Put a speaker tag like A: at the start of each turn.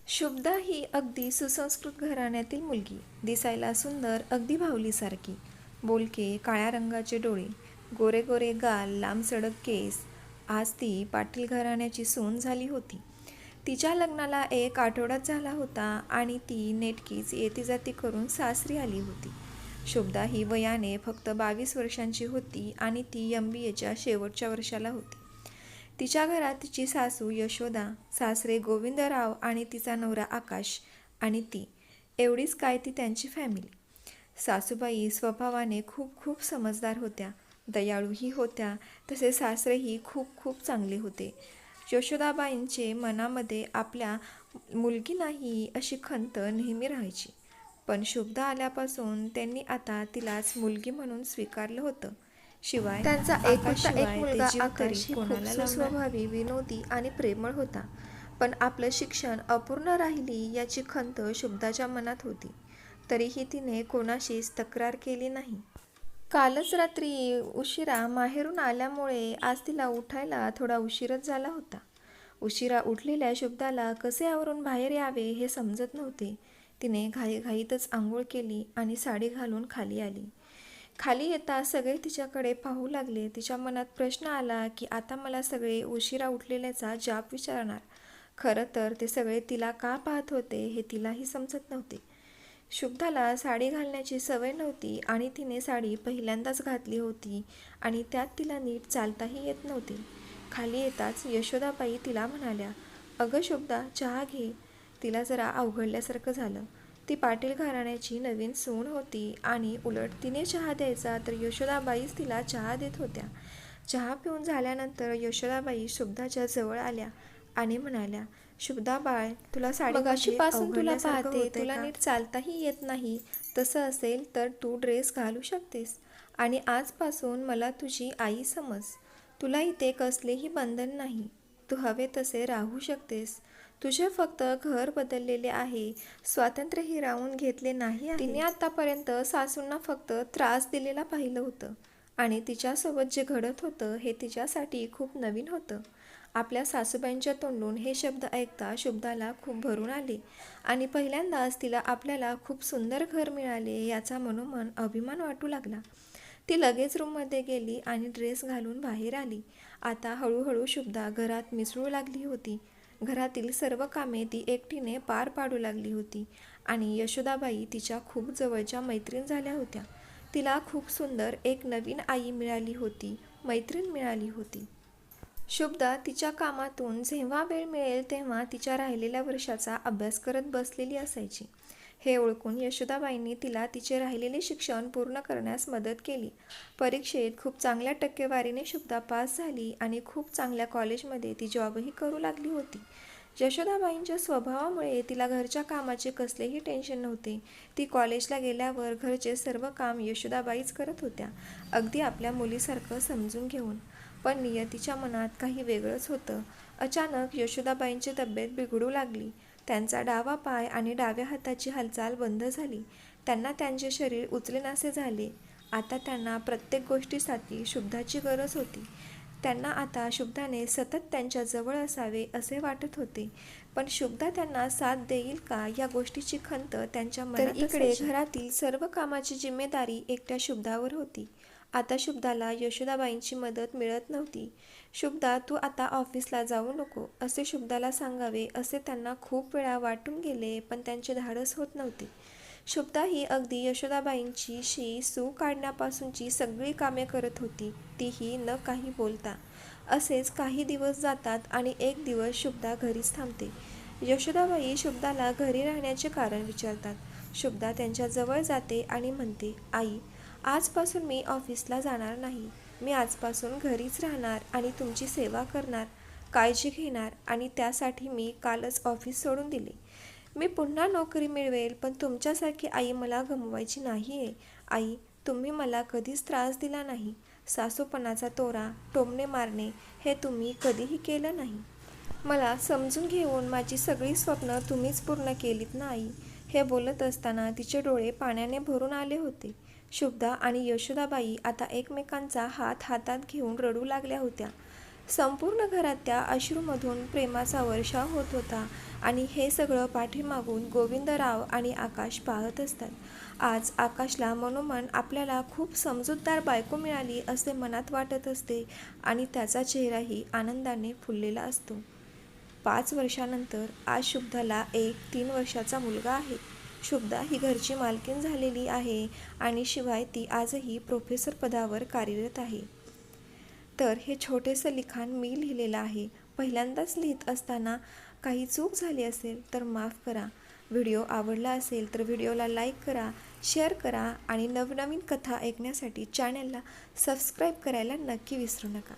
A: शुभदा ही अगदी सुसंस्कृत घराण्यातील मुलगी. दिसायला सुंदर, अगदी भावलीसारखी. बोलके, काळ्या रंगाचे डोळे, गोरे गोरे गाल, लांब सडक केस. आज ती पाटील घराण्याची सून झाली होती. तिच्या लग्नाला 1 आठवडाच झाला होता आणि ती नेटकीच येती जाती करून सासरी आली होती. शुभदा ही वयाने फक्त 22 वर्षांची होती आणि ती MBAच्या शेवटच्या वर्षाला होती. तिच्या घरात तिची सासू यशोदा, सासरे गोविंदराव आणि तिचा नवरा आकाश आणि ती, एवढीच काय ती त्यांची फॅमिली. सासूबाई स्वभावाने खूप खूप समजदार होत्या, दयाळूही होत्या. तसे सासरेही खूप खूप चांगले होते. यशोदाबाईंचे मनामध्ये आपल्या मुलगी नाही अशी खंत नेहमी राहायची. पण शुभदा आल्यापासून त्यांनी आता तिलाच मुलगी म्हणून स्वीकारलं होतं. शिवाय त्यांचा एकुलता एक मुलगा आकाश कोणाला स्वभावी, विनोदी आणि प्रेमळ होता. पण आपलं शिक्षण अपूर्ण राहिली याची खंत शुभदाच्या मनात होती. तरीही तिने कोणाशीच तक्रार केली नाही. कालच रात्री उशिरा माहेरून आल्यामुळे आज तिला उठायला थोडा उशीरच झाला होता. उशिरा उठलेल्या शुभदाला कसे आवरून बाहेर यावे हे समजत नव्हते. तिने घाईघाईतच आंघोळ केली आणि साडी घालून खाली आली. खाली येता सगळे तिच्याकडे पाहू लागले. तिच्या मनात प्रश्न आला की आता मला सगळे उशिरा उठलेल्याचा जाब विचारणार. खरं तर ते सगळे तिला का पाहत होते हे तिलाही समजत नव्हते. शुभदाला साडी घालण्याची सवय नव्हती आणि तिने साडी पहिल्यांदाच घातली होती आणि त्यात तिला नीट चालताही येत नव्हते. खाली येताच यशोदाबाई तिला म्हणाल्या, "अगं शुभदा, चहा घे." तिला जरा अवघडल्यासारखं झालं. ती पाटील घराण्याची नवीन सून होती आणि उलट तिने चहा द्यायचा तर यशोदाबाईच तिला चहा देत होत्या. चहा पिऊन झाल्यानंतर यशोदाबाई शुभदाच्या जवळ आल्या आणि म्हणाल्या, "शुभदा बाळ, तुला मगाशीपासून तुला पाहते, तुला नीट चालताही येत नाही. तसं असेल तर तू ड्रेस घालू शकतेस आणि आजपासून मला तुझी आई समज. तुला इथे कसलेही बंधन नाही. तू हवे तसे राहू शकतेस. तुझे फक्त घर बदललेले आहे, स्वातंत्र्यही राहून घेतले नाही आहे." तिने आतापर्यंत सासूंना फक्त त्रास दिलेला पाहिलं होतं आणि तिच्यासोबत जे घडत होतं हे तिच्यासाठी खूप नवीन होतं. आपल्या सासूबाईंच्या तोंडून हे शब्द ऐकता शुभदाला खूप भरून आले आणि पहिल्यांदाच तिला आपल्याला खूप सुंदर घर मिळाले याचा मनोमन अभिमान वाटू लागला. ती लगेच रूममध्ये गेली आणि ड्रेस घालून बाहेर आली. आता हळूहळू शुभदा घरात मिसळू लागली होती. घरातील सर्व कामे ती एकटीने पार पाडू लागली होती आणि यशोदाबाई तिच्या खूप जवळच्या मैत्रीण झाल्या होत्या. तिला खूप सुंदर एक नवीन आई मिळाली होती, मैत्रीण मिळाली होती. शुभदा तिच्या कामातून जेव्हा वेळ मिळेल तेव्हा तिच्या राहिलेल्या वर्षाचा अभ्यास करत बसलेली असायची. हे ओळखून यशोदाबाईंनी तिला तिचे राहिलेले शिक्षण पूर्ण करण्यास मदत केली. परीक्षेत खूप चांगल्या टक्केवारीने शुभदा पास झाली आणि खूप चांगल्या कॉलेजमध्ये ती जॉबही करू लागली होती. यशोदाबाईंच्या स्वभावामुळे तिला घरच्या कामाचे कसलेही टेन्शन नव्हते. ती कॉलेजला गेल्यावर घरचे सर्व काम यशोदाबाईच करत होत्या, अगदी आपल्या मुलीसारखं समजून घेऊन. पण नियतीच्या मनात काही वेगळंच होतं. अचानक यशोदाबाईंची तब्येत बिघडू लागली. त्यांचा डावा पाय आणि डाव्या हाताची हालचाल बंद झाली. त्यांना त्यांचे शरीर उचलेनासे झाले. आता त्यांना प्रत्येक गोष्टीसाठी शुभदाची गरज होती. त्यांना आता शुभदाने सतत त्यांच्या जवळ असावे असे वाटत होते. पण शुभदा त्यांना साथ देईल का या गोष्टीची खंत त्यांच्या मनात इकडे घरातील सर्व कामाची जिम्मेदारी एकट्या शुभदावर होती. आता शुभदाला यशोदाबाईंची मदत मिळत नव्हती. "शुभदा, तू आता ऑफिसला जाऊ नको" असे शुभदाला सांगावे असे त्यांना खूप वेळा वाटून गेले, पण त्यांचे धाडस होत नव्हते. शुभदा ही अगदी यशोदाबाईंची सू काढण्यापासूनची सगळी कामे करत होती, तीही न काही बोलता. असेच काही दिवस जातात आणि एक दिवस शुभदा घरीच थांबते. यशोदाबाई शुभदाला घरी राहण्याचे कारण विचारतात. शुभदा त्यांच्या जवळ जाते आणि म्हणते, "आई, आजपासून मी ऑफिसला जाणार नाही. मी आजपासून घरीच राहणार आणि तुमची सेवा करणार, काळजी घेणार आणि त्यासाठी मी कालच ऑफिस सोडून दिले. मी पुन्हा नोकरी मिळवेल, पण तुमच्यासारखी आई मला गमवायची नाही आहे. आई, तुम्ही मला कधीच त्रास दिला नाही. सासूपणाचा तोरा, टोमणे मारणे हे तुम्ही कधीही केलं नाही. मला समजून घेऊन माझी सगळी स्वप्न तुम्हीच पूर्ण केलीत ना आई." हे बोलत असताना तिचे डोळे पाण्याने भरून आले होते. शुभदा आणि यशोदाबाई आता एकमेकांचा हात हातात घेऊन रडू लागल्या होत्या. संपूर्ण घरात त्या अश्रूमधून प्रेमाचा वर्षाव होत होता आणि हे सगळं पाठीमागून गोविंदराव आणि आकाश पाहत असतात. आज आकाशला मनोमन आपल्याला खूप समजूतदार बायको मिळाली असे मनात वाटत असते आणि त्याचा चेहराही आनंदाने फुललेला असतो. 5 वर्षानंतर आज शुभ्धाला एक 3 वर्षाचा मुलगा आहे. शुभ्धा ही घरची मालकीण झालेली आहे आणि शिवाय ती आजही प्रोफेसर पदावर कार्यरत आहे. तर हे छोटेसं लिखाण मी लिहिलेलं आहे. पहिल्यांदाच लिहित असताना काही चूक झाली असेल तर माफ करा. व्हिडिओ आवडला असेल तर व्हिडिओला लाईक करा, शेअर करा आणि नवनवीन कथा ऐकण्यासाठी चॅनलला सबस्क्राईब करायला नक्की विसरू नका.